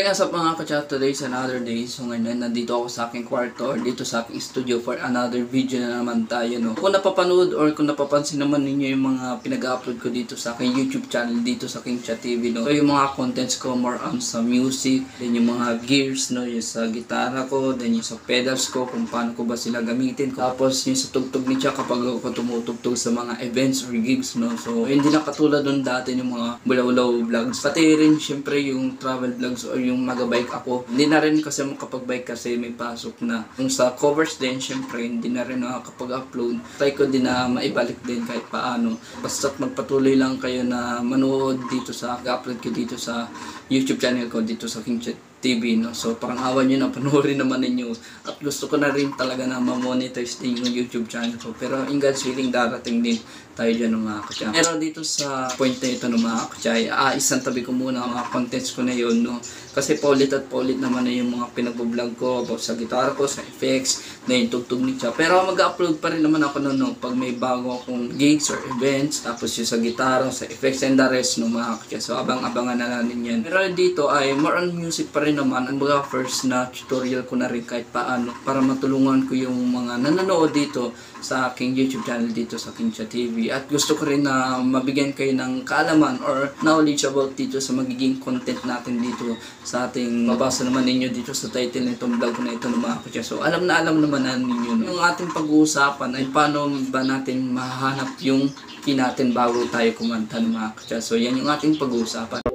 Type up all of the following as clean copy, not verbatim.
What's up mga ka-chat, today is another day. So ngayon nandito ako sa aking kwarto or dito sa aking studio for another video na naman tayo, no. Kung napapanood or kung napapansin naman ninyo yung mga pinag-upload ko dito sa aking YouTube channel, dito sa King Chat TV, no. So yung mga contents ko more on sa music, then yung mga gears, no, yung sa gitara ko, then yung sa pedals ko, kung paano ko ba sila gamitin. Tapos yung sa tugtog ni Chuck kapag ako tumutugtog sa mga events or gigs, no. So hindi na katulad nun dati yung mga bulaw-ulaw vlogs. Pati rin syempre yung travel vlogs or yung mag-bike ako. Hindi na rin kasi makapag-bike kasi may pasok na. Yung sa covers din, syempre hindi na rin nakakapag-upload. Try ko din na maibalik din kahit paano. Basta't magpatuloy lang kayo na manood dito sa upload ko dito sa YouTube channel ko dito sa King Chat TV, no. So parang awan nyo na panoorin naman ninyo. At gusto ko na rin talaga na ma-monetize din yung YouTube channel ko. Pero in God's willing, darating din tayo dyan ng mga kachay. Pero dito sa point na ito ng mga kachay, isang tabi ko muna ang mga contents ko na yun, no. Kasi paulit at paulit naman na yung mga pinag-vlog ko about sa gitara ko, sa effects, na yung tugtog ni Cha. Pero mag-upload pa rin naman ako noon, no, pag may bago akong gigs or events, tapos yung sa gitara, sa effects and the rest, no, mga kachay. So abang-abangan na natin yan. Pero dito ay more on music pa rin naman. Ang mga first na tutorial ko na rin kahit paano para matulungan ko yung mga nanonood dito sa aking YouTube channel dito sa King Chat TV. At gusto ko rin na mabigyan kayo ng kaalaman or knowledge about dito sa magiging content natin dito sa ating mabasa naman ninyo dito sa title nitong vlog na ito ng mga kachay. So alam naman na ninyo, no? Yung ating pag-uusapan ay paano ba natin mahanap yung key natin bago tayo kumanta ng mga kachay. So yan yung ating pag-uusapan.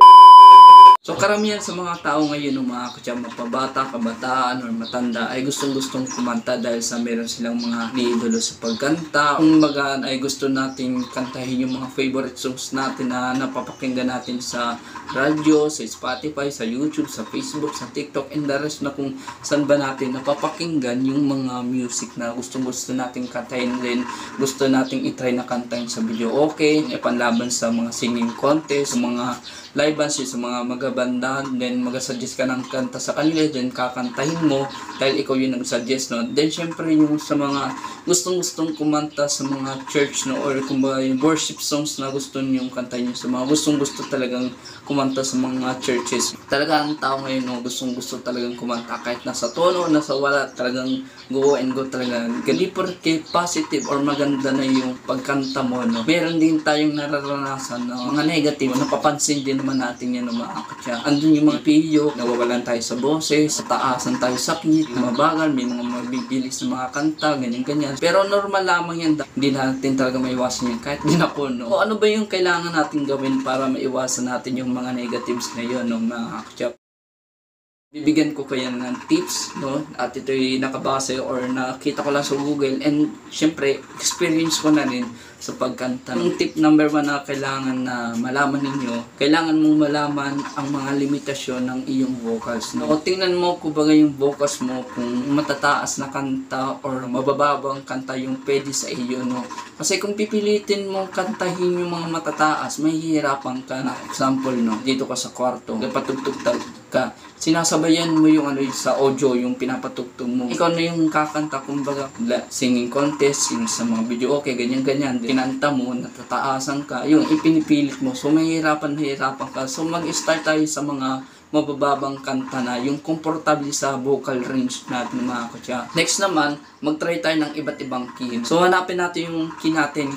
So karamihan sa mga tao ngayon, mga kachay, mapabata, kabataan, or matanda ay gustong-gustong kumanta dahil sa meron silang mga idolo sa pagkanta. Kung baga ay gusto natin kantahin yung mga favorite songs natin na napapakinggan natin sa radyo, sa Spotify, sa YouTube, sa Facebook, sa TikTok, and the rest na kung saan ba natin napapakinggan yung mga music na gustong-gusto natin kantahin din, gusto nating itry na kantahin sa video. Okay, ipanlaban sa mga singing contest, sa mga live bands, sa mga magabandahan, then mag-suggest ka ng kanta sa kanila, then kakantahin mo dahil ikaw yung nag-suggest, no. Then syempre yung sa mga gustong-gustong kumanta sa mga church, no, or kumbaga yung worship songs na gusto nyo kantahin nyo sa mga gustong-gusto talagang kumanta sa mga churches. Talaga ang tao ngayon, no, gustong-gusto talagang kumanta kahit nasa tono, nasa wala, talagang go and go talaga. Hindi porque positive or maganda na yung pagkanta mo, no. Meron din tayong nararanasan, no, mga negative, napapansin din naman natin yan, no, mga kachay. Andun yung mga piyo, nawawalan tayo sa boses, sa taasan tayo sakit, mabagal, may mga mabibilis na mga kanta, ganyan-ganyan. Pero normal lamang yan, hindi natin talaga maiwasan yan, kahit din ako, no. O ano ba yung kailangan natin gawin para maiwasan natin yung mga negatives na yun, no, mga kachay? Bibigyan ko kayo ng tips, no, at ito'y nakabase or nakita ko lang sa Google, and syempre experience ko na rin sa pagkanta. Yung tip number 1 na kailangan na malaman ninyo, kailangan mong malaman ang mga limitasyon ng iyong vocals, no. O tingnan mo kung bagay yung vocals mo, kung matataas na kanta or mabababang kanta yung pwede sa iyo, no. Kasi kung pipilitin mong kantahin yung mga matataas, mahihirapan ka. Na example, no, dito ka sa kwarto, patugtog ka, sinasabayan mo yung sa audio, yung pinapatugtog mo. Ikaw na yung kakanta, kumbaga singing contest, yung sa mga video, okay, ganyan-ganyan. Kinanta mo, natataasan ka, yung ipinipilit mo. So mahirapan ka. So mag-start tayo sa mga mabababang kanta na yung komportable sa vocal range natin, mga kachay. Next naman, mag-try tayo ng iba't ibang key. So hanapin natin yung key natin,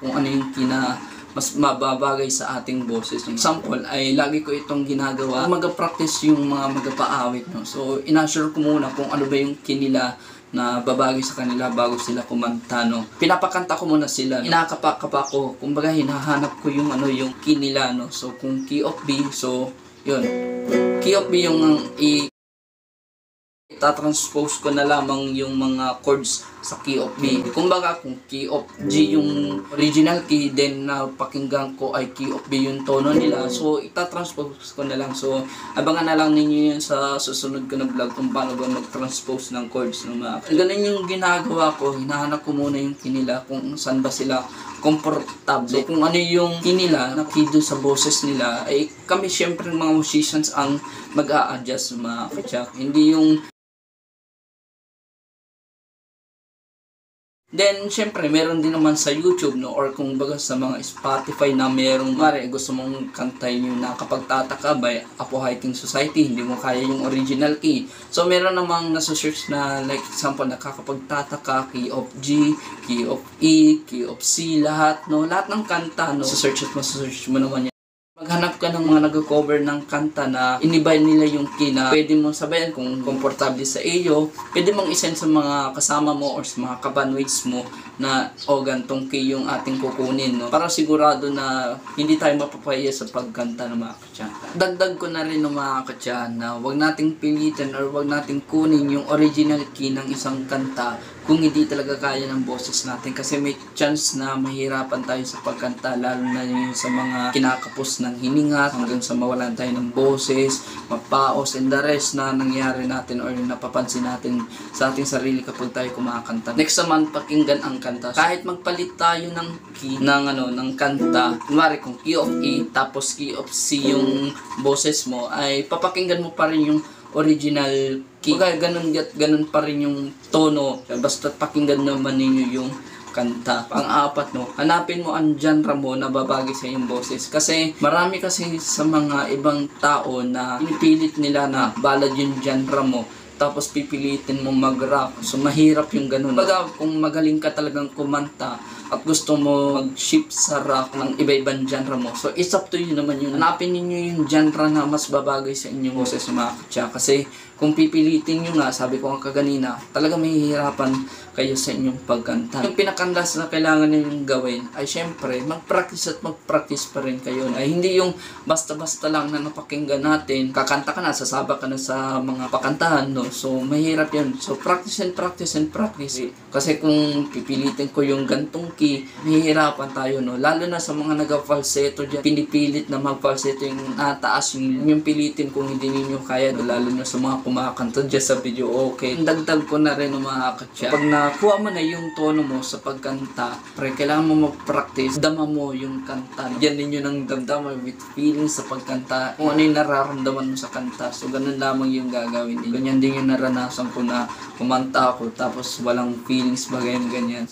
kung ano yung key na mas mababagay sa ating boses. Example ay lagi ko itong ginagawa, mag-practice yung mga magpaawit, no. So ina-sure ko muna kung ano ba yung key nila na babagay sa kanila bago sila kumanta, no. Pinapakanta ko muna sila, inakapa-kapa ko, kumbaga hinahanap ko yung yung key nila, no. So kung key of B, so yun, key of B yung itatranspose ko na lamang yung mga chords sa key of B. Kumbaga kung key of G yung original key, then pakinggan ko ay key of B yung tono nila, so itatranspose ko na lang. So abangan na lang ninyo yun sa susunod ko na vlog kung paano ba mag-transpose ng chords, no, mga. Ganun yung ginagawa ko, hinahanap ko muna yung key nila, kung saan ba sila comfortable. So kung ano yung key nila na key doon sa boses nila, ay kami syempre mga musicians ang mag-a-adjust, mga kachay. Hindi yung Then, syempre, meron din naman sa YouTube, no? Or kung baga sa mga Spotify na merong, mare, gusto mong kantahin yung Nakapagtataka by Apo Hiking Society, hindi mo kaya yung original key. So, meron namang nasa-search na, like, example, Nakakapagtataka, key of G, key of E, key of C, lahat, no? Lahat ng kanta, no? Sa-search at masasearch mo naman yan. Maghanap ka ng mga nag-cover ng kanta na inibay nila yung key na pwede mong sabayan kung komportable sa iyo. Pwede mong isend sa mga kasama mo or sa mga kabandmates mo na gantong key yung ating kukunin, no? Para sigurado na hindi tayo mapapaya sa pagkanta ng mga katyan. Dagdag ko na rin ng mga katyan na wag nating pilitin or wag nating kunin yung original key ng isang kanta kung hindi talaga kaya ng boses natin, kasi may chance na mahirapan tayo sa pagkanta, lalo na yung sa mga kinakapos ng hininga hanggang sa mawalan tayo ng boses, mapaos, and the rest na nangyari natin or napapansin natin sa ating sarili kapag tayo kumakanta. Next naman, pakinggan ang kanta. Kahit magpalit tayo ng key ng kanta, kunwari kung key of E tapos key of C yung boses mo, ay papakinggan mo pa rin yung original key. Kaya ganun pa rin yung tono. Basta pakinggan naman ninyo yung kanta. Pang-apat, no, hanapin mo ang genre mo na babagay sa iyong boses. Kasi marami kasi sa mga ibang tao na pinipilit nila na ballad yung genre mo, tapos pipilitin mo mag-rap. So, mahirap yung ganun. Baga, kung magaling ka talagang kumanta at gusto mo mag-shift sa rap ng iba-ibang genre mo, so it's up to you naman yun. Hanapin niyo yung genre na mas babagay sa inyong boses, mga katya. Kasi kung pipilitin nyo nga, sabi ko nga kaganina, talaga mahihirapan kayo sa inyong pagkanta. Yung pinakandas na kailangan ninyong gawin ay syempre, mag-practice at mag-practice pa rin kayo. Ay hindi yung basta-basta lang na napakinggan natin, kakanta ka na, sasabak ka na sa mga pakantahan, no? So, mahirap yun. So, practice and practice and practice. Kasi kung pipilitin ko yung gantong key, mahihirapan tayo, no? Lalo na sa mga nag-falsetto dyan, pinipilit na mag-falsetto yung taas, yung pilitin kung hindi ninyo kaya, lalo na sa mga kumakanta dyan sa video, okay. Dagdag ko na rin ng mga katya. Pag nakuha mo na yung tono mo sa pagkanta, pre, kailangan mo mag-practice, dama mo yung kanta. Yan din yun ang damdaman with feelings sa pagkanta. Kung ano yung nararamdaman mo sa kanta. So, ganun lamang yung gagawin din. Ganyan din yung naranasan ko na kumanta ako, tapos walang feelings bagay na ganyan.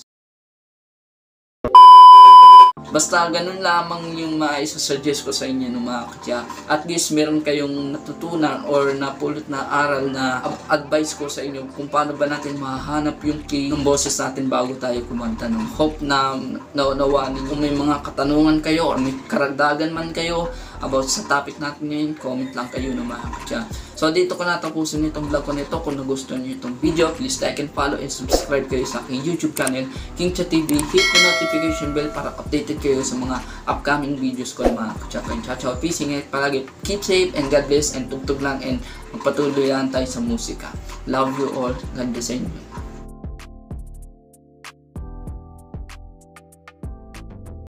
Basta ganun lamang yung maisa-suggest ko sa inyo, no, mga katya. At least meron kayong natutunan or napulot na aral na advice ko sa inyo kung paano ba natin mahanap yung key ng boses natin bago tayo kumanta, no. Hope na naunawaan ninyo. Kung may mga katanungan kayo or may karagdagan man kayo about sa topic natin ngayon, comment lang kayo, no, mga katya. So, dito ko natapusin itong vlog ko nito. Kung nagustuhan nyo itong video, please like and follow and subscribe kayo sa aking YouTube channel, King Cha TV. Hit the notification bell para updated kayo sa mga upcoming videos ko, mga kachaka. Ciao, peace, ingat palagi. Keep safe and God bless, and tugtog lang and magpatuloy lang tayo sa musika. Love you all. God bless you.